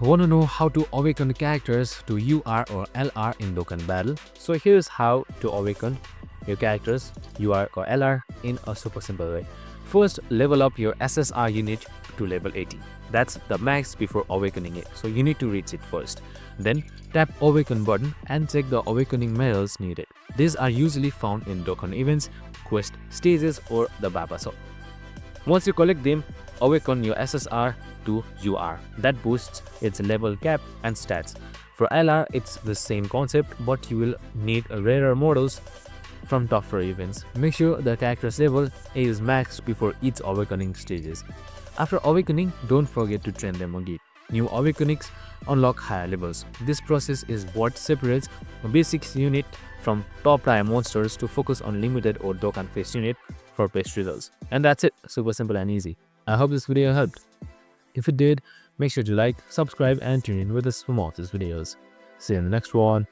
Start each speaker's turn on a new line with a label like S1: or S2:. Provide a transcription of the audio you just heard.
S1: Want to know how to awaken the characters to UR or LR in Dokkan battle? So here's how to awaken your characters UR or LR in a super simple way. First, level up your SSR unit to level 80. That's the max before awakening it, so you need to reach it first. Then tap awaken button and check the awakening medals needed. These are usually found in Dokkan events, quest stages or the Baba shop. Once you collect them, awaken your SSR to UR. That boosts its level cap and stats. For LR, it's the same concept, but you will need rarer models from tougher events. Make sure the character's level is maxed before each awakening stages. After awakening, don't forget to train them again. New awakenings unlock higher levels. This process is what separates a basics unit from top tier monsters to focus on limited or Dokkan face unit for best results. And that's it, super simple and easy. I hope this video helped. If it did, make sure to like, subscribe and tune in with us for more of these videos. See you in the next one.